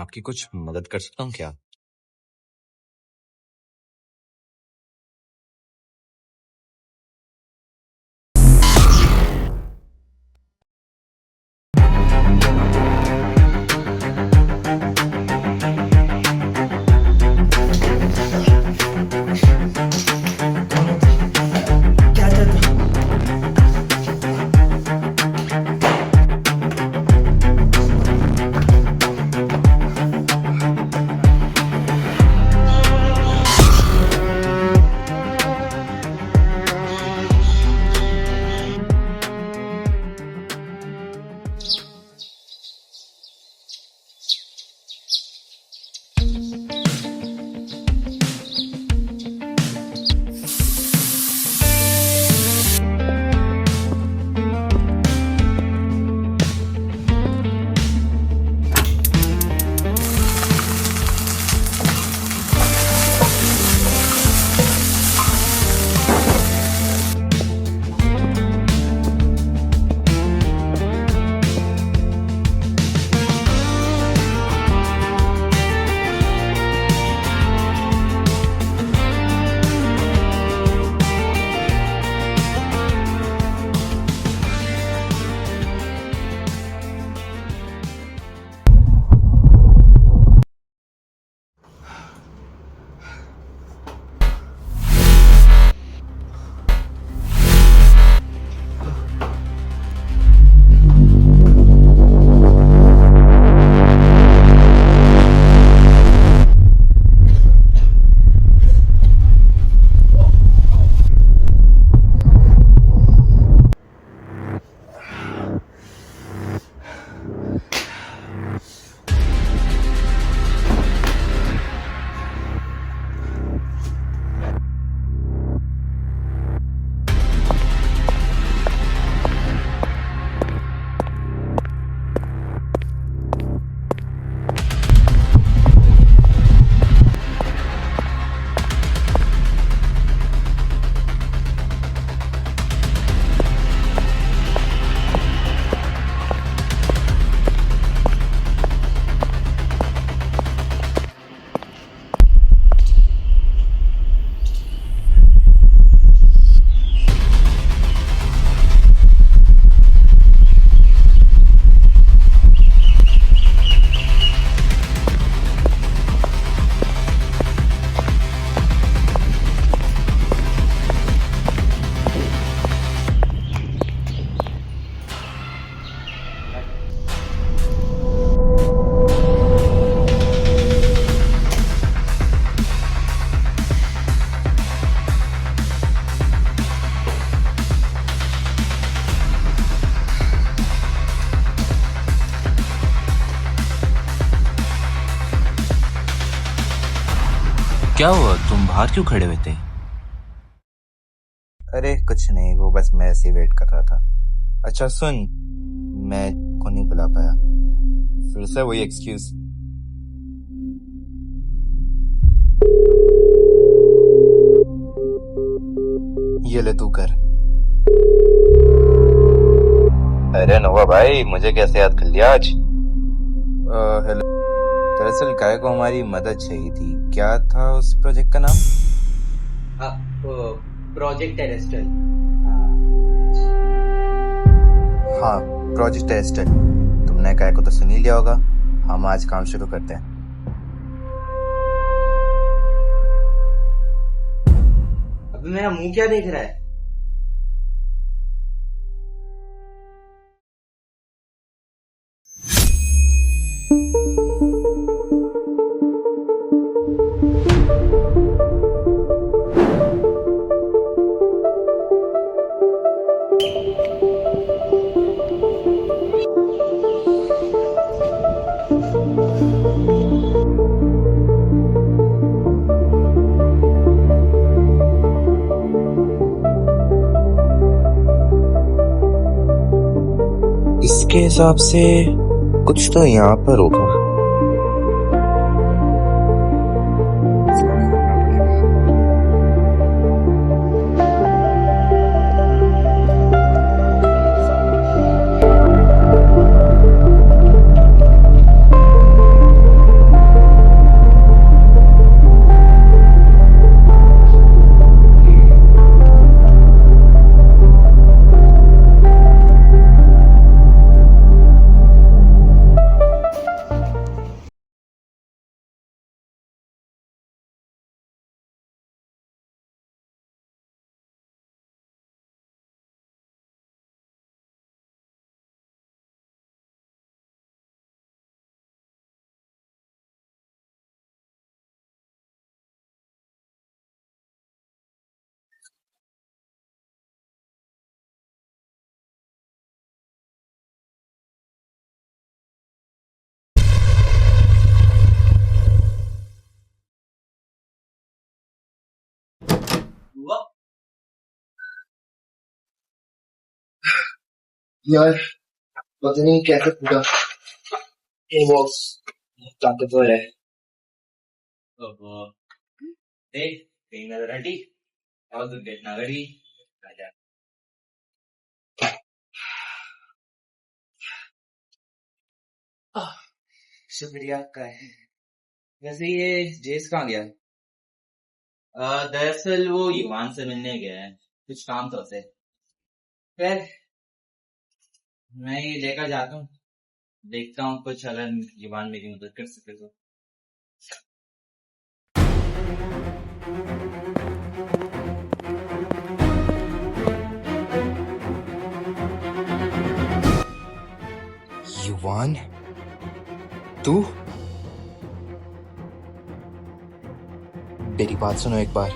आपकी कुछ मदद कर सकता हूँ क्या? क्या चाहता? क्या हुआ, तुम बाहर क्यों खड़े हुए थे? अरे कुछ नहीं, वो बस मैं ऐसे ही वेट कर रहा था। अच्छा सुन, मैं को नहीं बुला पाया, फिर से वही एक्सक्यूज। ये ले तू कर। अरे नोवा भाई, मुझे कैसे याद कर लिया आज? हेलो। दरअसल काय को हमारी मदद चाहिए थी। क्या था उस प्रोजेक्ट का नाम? Project terrestrial. हाँ, प्रोजेक्ट टेरेस्ट्रियल। तुमने काय को तो सुन ही लिया होगा। हम आज काम शुरू करते हैं। अबे मेरा मुंह क्या देख रहा है? इसके हिसाब से कुछ तो यहाँ पर होगा। हुआ? यार पता नहीं कैसे पूरा ये बॉक्स ताकतवर है। ओहो, देख कहीं नजर हटी और दुर्घटना घटी। आजा। आह, शुक्रिया आपका है। वैसे ये जेस कहाँ गया? दरअसल वो युवान से मिलने गया है, कुछ काम था उसे। खैर मैं ये लेकर जाता हूँ, देखता हूँ कुछ अगर युवान मेरी मदद कर सके तो। युवान, तू? मेरी बात सुनो एक बार।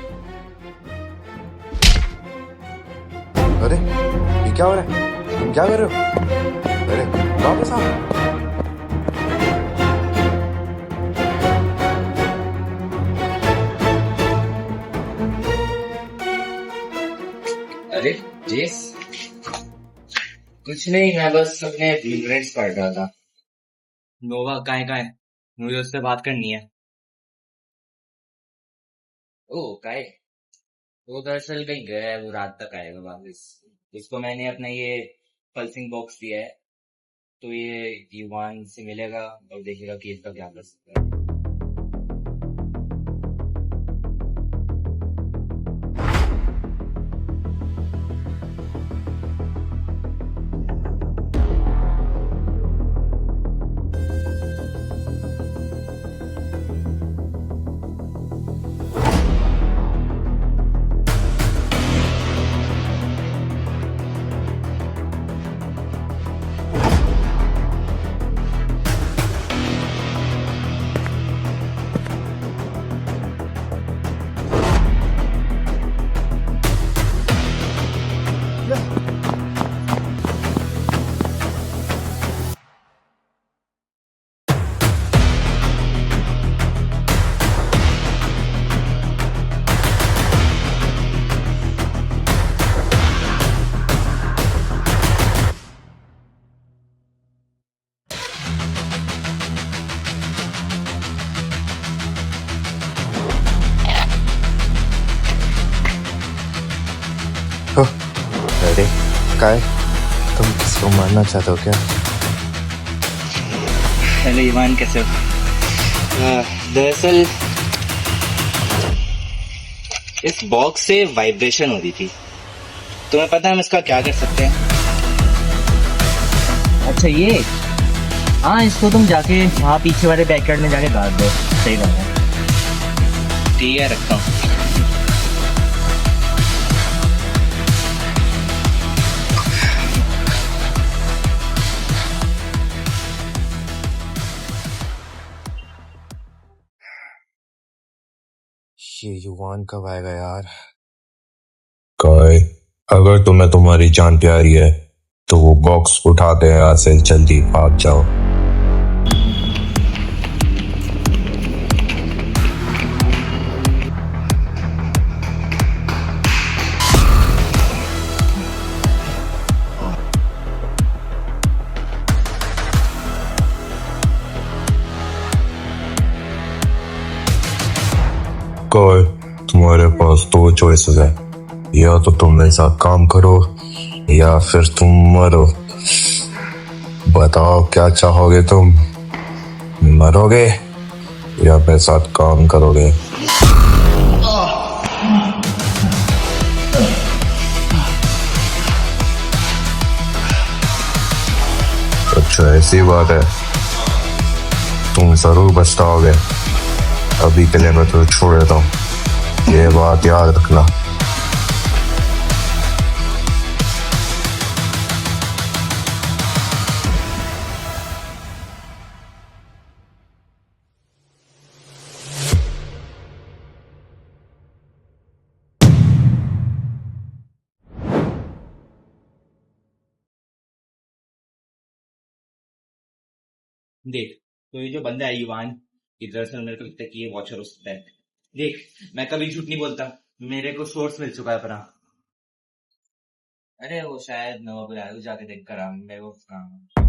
अरे ये क्या हो रहा है? तुम क्या कर रहे हो? अरे वापस आओ। अरे जेस, कुछ नहीं, मैं बस अपने ब्लूप्रिंट्स पढ़ रहा था। नोवा कहाँ है? मुझे उससे बात करनी है। ओह काय, वो दरअसल कहीं गया है, वो रात तक आएगा वापस। उसको मैंने अपना ये पल्सिंग बॉक्स दिया है, तो ये युवान से मिलेगा और देखेगा कि इसका क्या कर सकता है। अरे काय, तुम किसको मारना चाहते हो क्या? हेलो युवान, कैसे हो? दरअसल इस बॉक्स से वाइब्रेशन हो रही थी, तुम्हें पता है हम इसका क्या कर सकते हैं? अच्छा ये, हाँ इसको तुम जाके वहाँ पीछे वाले बैकयार्ड में जाके गाड़ दो। सही बात है, ठीक है रखता हूँ। ये युवान कब आएगा यार? काय, अगर तुम्हें तुम्हारी जान प्यारी है तो वो बॉक्स उठाते हैं, यहाँ से जल्दी भाग जाओ। काय, तुम्हारे पास दो चॉइसेस है, या तो तुम मेरे साथ काम करो या फिर तुम मरो। बताओ क्या चाहोगे तुम? मरोगे या मेरे साथ काम करोगे? अच्छा ऐसी बात है, तुम जरूर पछताओगे। अभी के लिए मैं तुम्हें छोड़ देता हूँ, ये बात याद रखना। देख, तो ये जो बंदा है युवान, ये दरअसल मेरे को लगता है कि ये वॉचर हो सकता है। देख, मैं कभी झूठ नहीं बोलता, मेरे को सोर्स मिल चुका है अपना। अरे वो शायद नवा बुलाया, तू जाके देख कर आ, मेरे को काम है।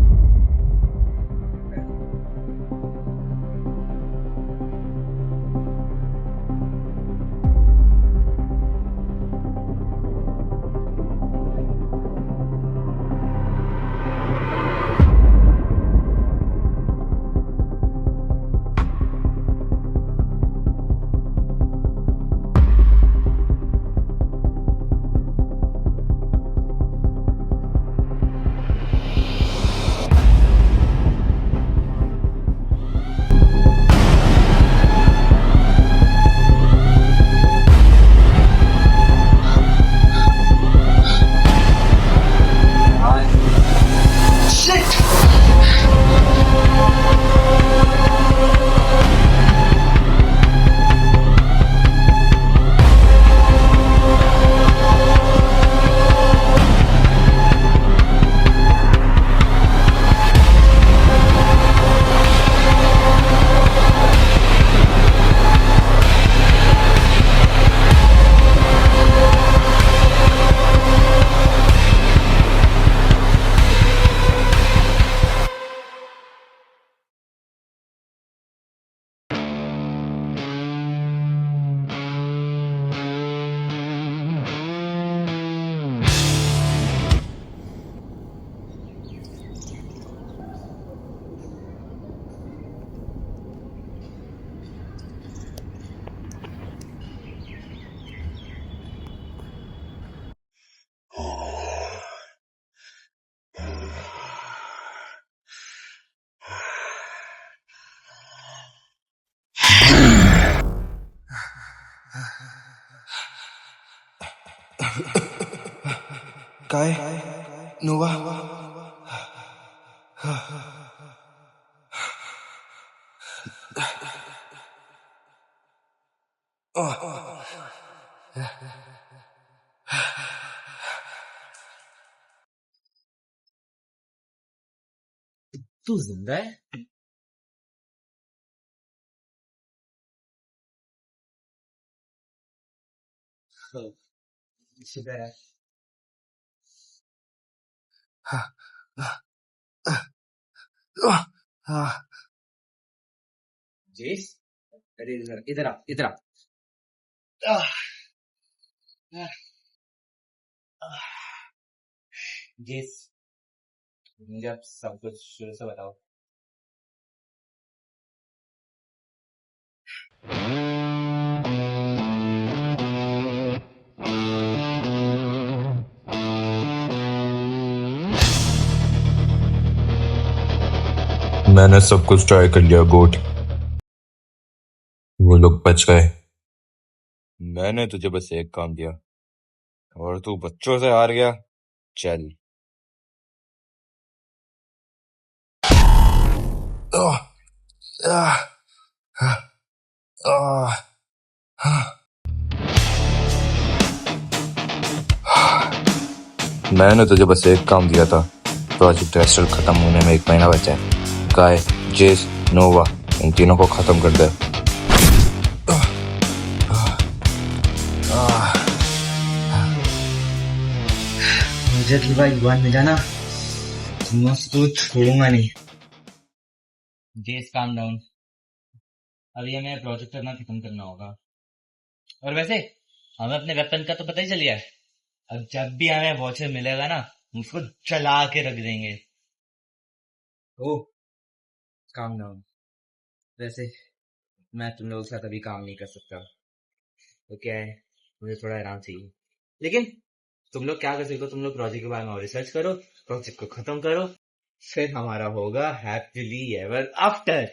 काय नोवा तू जिंदा है? शुक्र है। जेस, अरे इधर इधर आ, इधर आ। जेस, मुझे अब सब कुछ शुरू से बताओ। मैंने सब कुछ ट्राई कर लिया गोट, वो लोग बच गए। मैंने तुझे बस एक काम दिया और तू बच्चों से हार गया। चल। आह, आह, आह, आह। मैंने तुझे बस एक काम दिया था। प्रोजेक्ट एस्ट्रल खत्म होने में 1 महीना बचा है। काय, जेस, नोवा, इन तीनों को खत्म कर दे। मुझे की बार युवान मिला ना, तो छोड़ूंगा नहीं। जेस काम डाउन, अभी हमें प्रोजेक्ट करना खत्म करना होगा। और वैसे हमें अपने वेपन का तो पता ही चल गया है। अब जब भी हमें वॉचर मिलेगा ना, उसको जला के रख देंगे। ओ, काम डाउन। वैसे मैं तुम लोगों के साथ अभी काम नहीं कर सकता, तो क्या है, मुझे थोड़ा आराम चाहिए। लेकिन तुम लोग क्या कर सकते हो, तुम लोग प्रोजेक्ट के बारे में और रिसर्च करो, प्रोजेक्ट को खत्म करो, फिर हमारा होगा हैप्पीली एवर आफ्टर।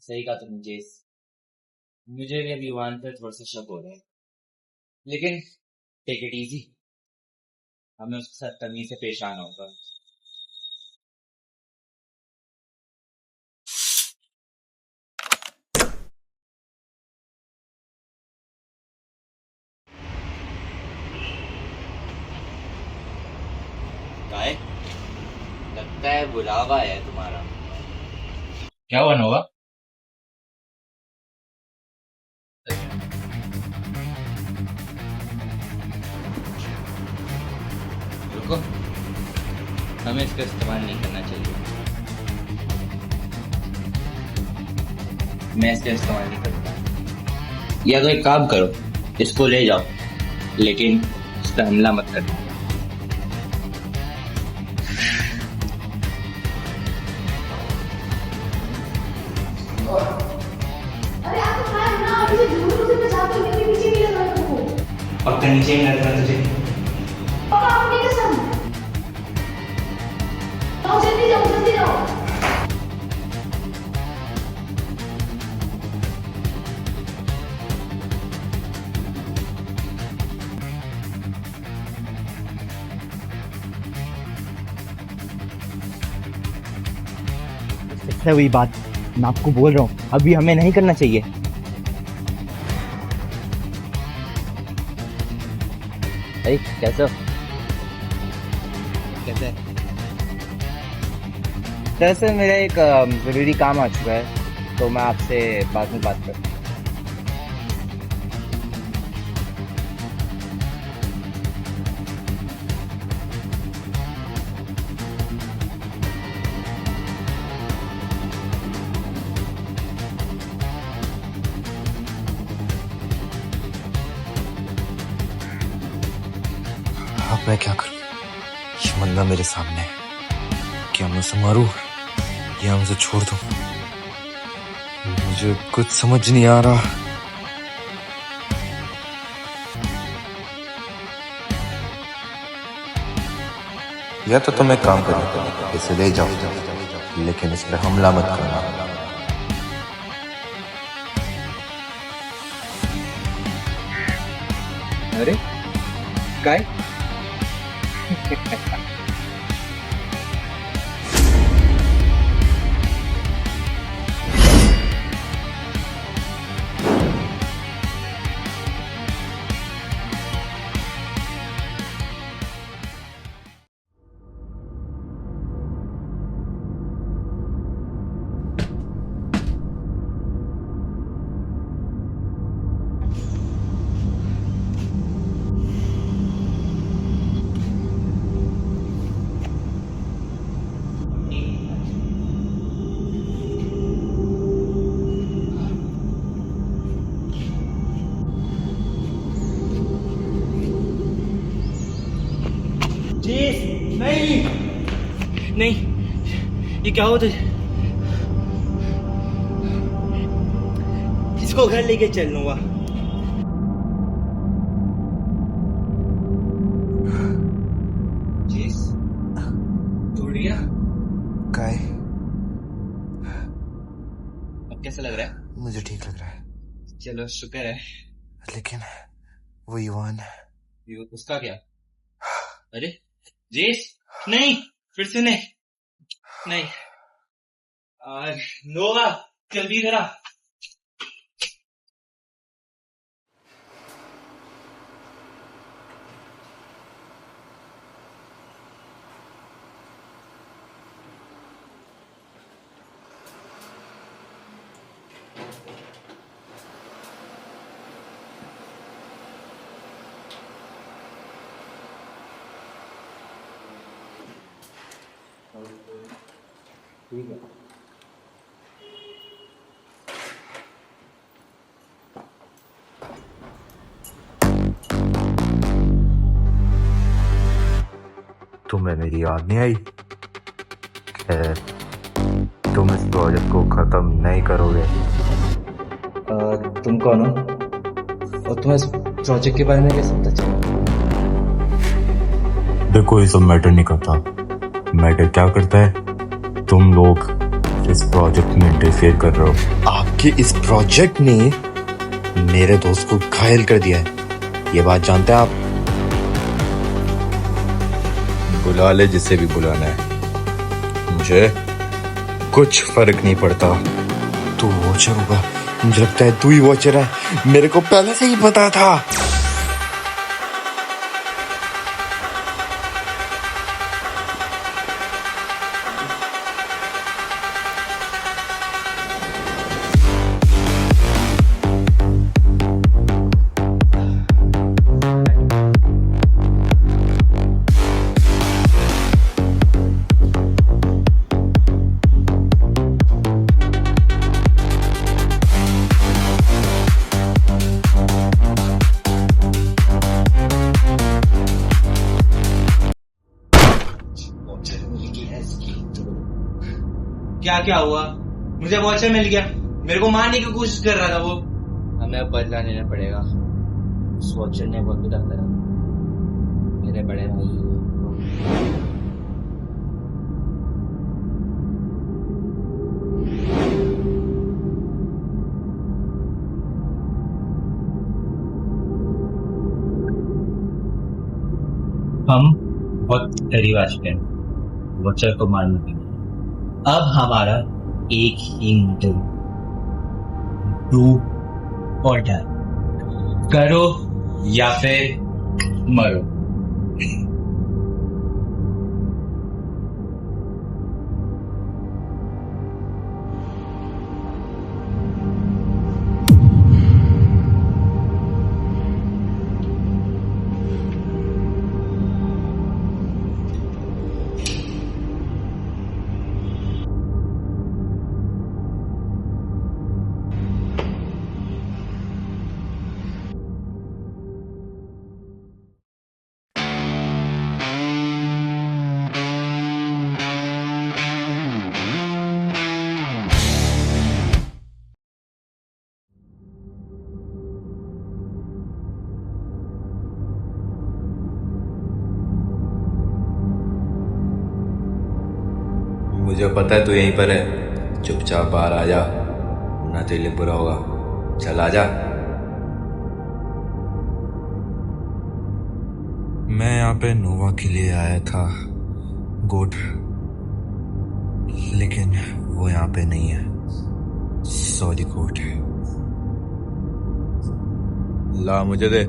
सही कहा तुमने जेस, मुझे भी अभी वन पर थोड़ा सा शक हो रहा है, लेकिन टेक इट इजी, हमें उसके साथ तमीज से पेश आना होगा। काय, लगता है बुलावा है तुम्हारा। क्या हुआ नोवा? देखो, हमें इसका इस्तेमाल नहीं करना चाहिए। मैं इसका इस्तेमाल नहीं करता। या तो एक काम करो, इसको ले जाओ, लेकिन इस पर हमला मत करना। अरे आप तो खा ना, अभी से जरूर उसे बचाते हो, मेरे पीछे भी लगा तुमको। पक्का नीचे ही लगना तुझे। पापा अपनी कसम। जाओ जल्दी जाओ, जल्दी जाओ। है वही बात, मैं आपको बोल रहा हूँ अभी हमें नहीं करना चाहिए। अरे कैसे हो? कैसे? दरअसल मेरा एक जरूरी काम आ चुका है, तो मैं आपसे बाद में बात करता हूँ। अब मैं क्या करूं? ये बंदा मेरे सामने है। क्या मैं उसे मारूं या उसे छोड़ दूं? मुझे कुछ समझ नहीं आ रहा। या तो तुम एक काम करो, इसे ले जाओ, लेकिन इस पर हमला मत करना। अरे काय? नहीं, ये क्या हो तुझे? इसको घर लेके चल लूंगा। तोड़ दिया? काय, अब कैसा लग रहा है? मुझे ठीक लग रहा है, चलो शुक्र है। लेकिन वो युवान, ये उसका क्या? अरे जेस, नहीं, फिर से नहीं, नहीं। नोवा, जल्दी इधर आ। ठीक है। तुम्हें मेरी याद नहीं आई? खैर, तुम इस प्रोजेक्ट को खत्म नहीं करोगे। तुम कौन हो और तुम्हें इस प्रोजेक्ट के बारे में कैसे पता चला? देखो, ये सब मैटर नहीं करता। मैटर क्या करता है, तुम लोग इस प्रोजेक्ट में इंटरफेयर कर रहे हो। आपके इस प्रोजेक्ट ने मेरे दोस्त को घायल कर दिया है, ये बात जानते हैं आप? बुला ले जिसे भी बुलाना है, मुझे कुछ फर्क नहीं पड़ता। तू वॉचर होगा, मुझे लगता है तू ही वॉचर है, मेरे को पहले से ही पता था। क्या क्या हुआ? मुझे वॉचर मिल गया, मेरे को मारने की कोशिश कर रहा था वो। हमें अब बदला लेना पड़ेगा। उस वॉचर ने बहुत बुरा करा मेरे बड़े भाई को। हम बहुत करीब आ चुके हैं वॉचर को मारने के लिए। अब हमारा एक ही मोटिव, डू और डाई, करो या फिर मरो। मुझे पता है तू यहीं पर है, चुपचाप बाहर आ जा, वरना तेरे लिए बुरा होगा। चल आ जा। मैं यहाँ पे नोवा के लिए आया था, गोट, लेकिन वो यहाँ पे नहीं है। सॉरी गोट। ला मुझे दे।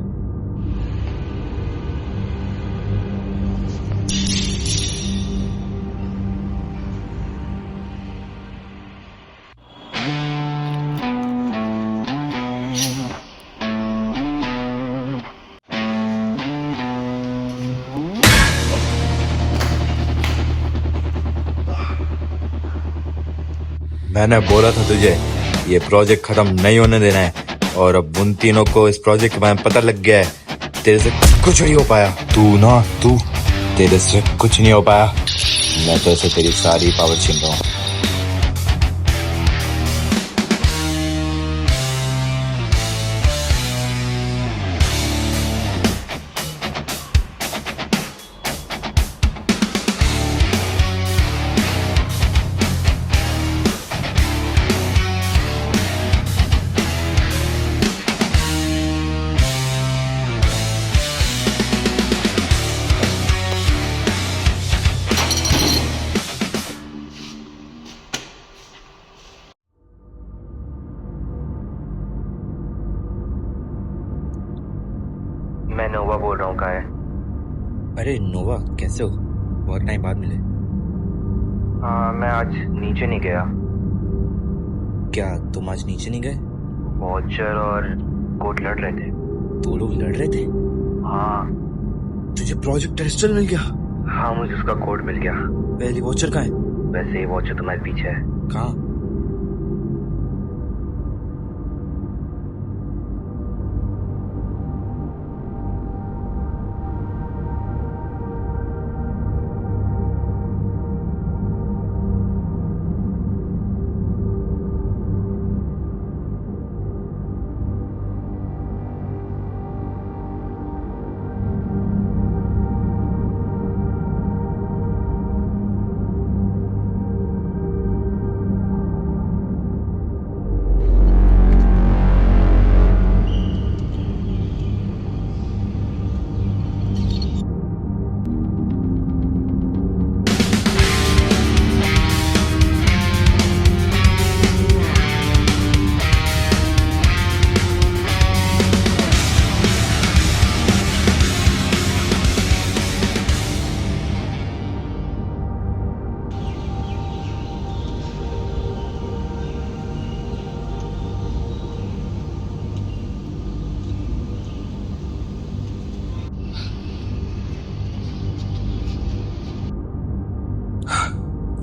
मैंने बोला था तुझे ये प्रोजेक्ट खत्म नहीं होने देना है, और अब उन तीनों को इस प्रोजेक्ट के बारे में पता लग गया है। तेरे से कुछ नहीं हो पाया। तू तेरे से कुछ नहीं हो पाया। मैं तो ऐसे तेरी सारी पावर छीन रहा हूँ। मैं नोवा बोल रहा हूँ, कहाँ है? अरे नोवा, कैसे हो? बहुत टाइम बाद मिले। हाँ, मैं आज नीचे नहीं गया। क्या तुम आज नीचे नहीं गए? वॉचर और कोट लड़ रहे थे। दो लोग लड़ रहे थे? हाँ। तुझे प्रोजेक्ट टेस्टर मिल गया? हाँ, मुझे उसका कोड मिल गया। पहली वॉचर कहाँ है? वैसे ही वॉचर तुम्हारे पीछे है। कहाँ?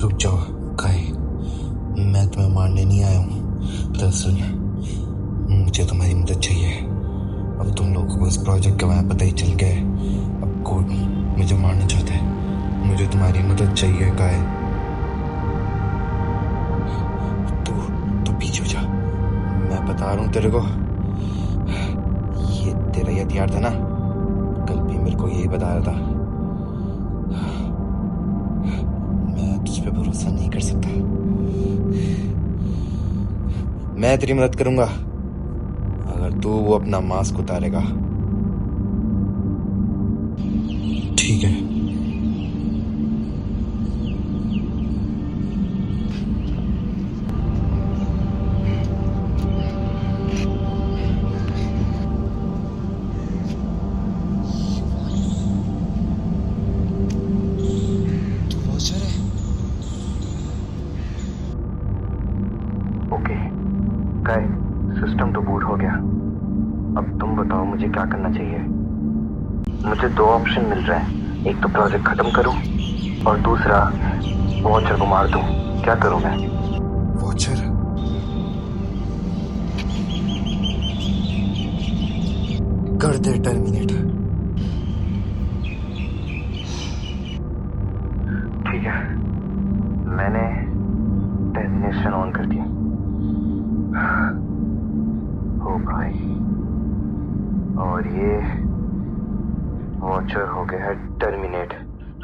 रुक जाओ काई, मैं तुम्हें मारने नहीं आया हूँ। दरअसल मुझे तुम्हारी मदद चाहिए। अब तुम लोगों को इस प्रोजेक्ट के बारे में पता ही चल गया है। अब कोड मुझे मारना चाहता है। मुझे तुम्हारी मदद चाहिए काई। बता रहा हूँ तेरे को, ये तेरा ही हथियार था ना? कल भी मेरे को यही बता रहा था। मैं तुझ पे भरोसा नहीं कर सकता। मैं तेरी मदद करूंगा अगर तू वो अपना मास्क उतारेगा। ठीक है। ओके काय, सिस्टम तो बूट हो गया। अब तुम बताओ मुझे क्या करना चाहिए। मुझे दो ऑप्शन मिल रहे हैं, एक तो प्रोजेक्ट खत्म करूं और दूसरा वॉचर को मार दूं। क्या करूं मैं? वॉचर? कर दे टर्मिनेट। ठीक है, मैंने टर्मिनेशन ऑन कर दिया। ओ भाई, और ये वॉचर हो गया है टर्मिनेट।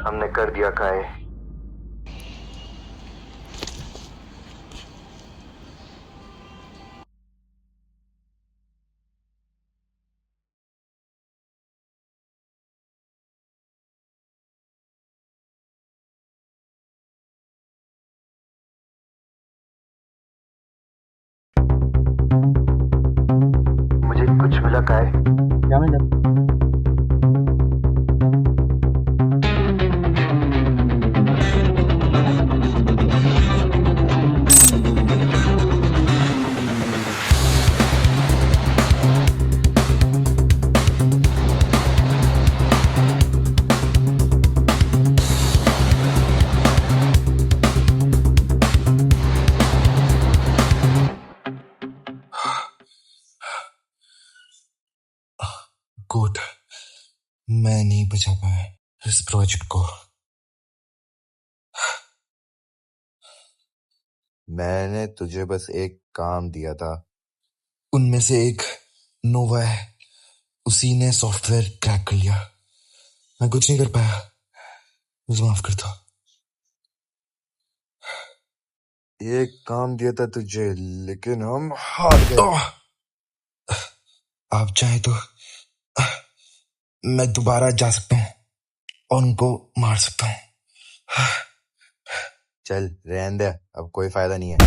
हमने कर दिया काय। मुझे कुछ मिला काय? क्या मिला? गुड, मैं नहीं बचा पाया इस प्रोजेक्ट को। मैंने तुझे बस एक काम दिया था, उनमें से एक नोवा है, उसी ने सॉफ्टवेयर क्रैक कर लिया। मैं कुछ नहीं कर पाया, मुझे माफ कर दो। एक काम दिया था तुझे, लेकिन हम हार गए। आप चाहे तो मैं दोबारा जा सकता हूँ और उनको मार सकता हूँ। चल रहने दे, अब कोई फायदा नहीं है।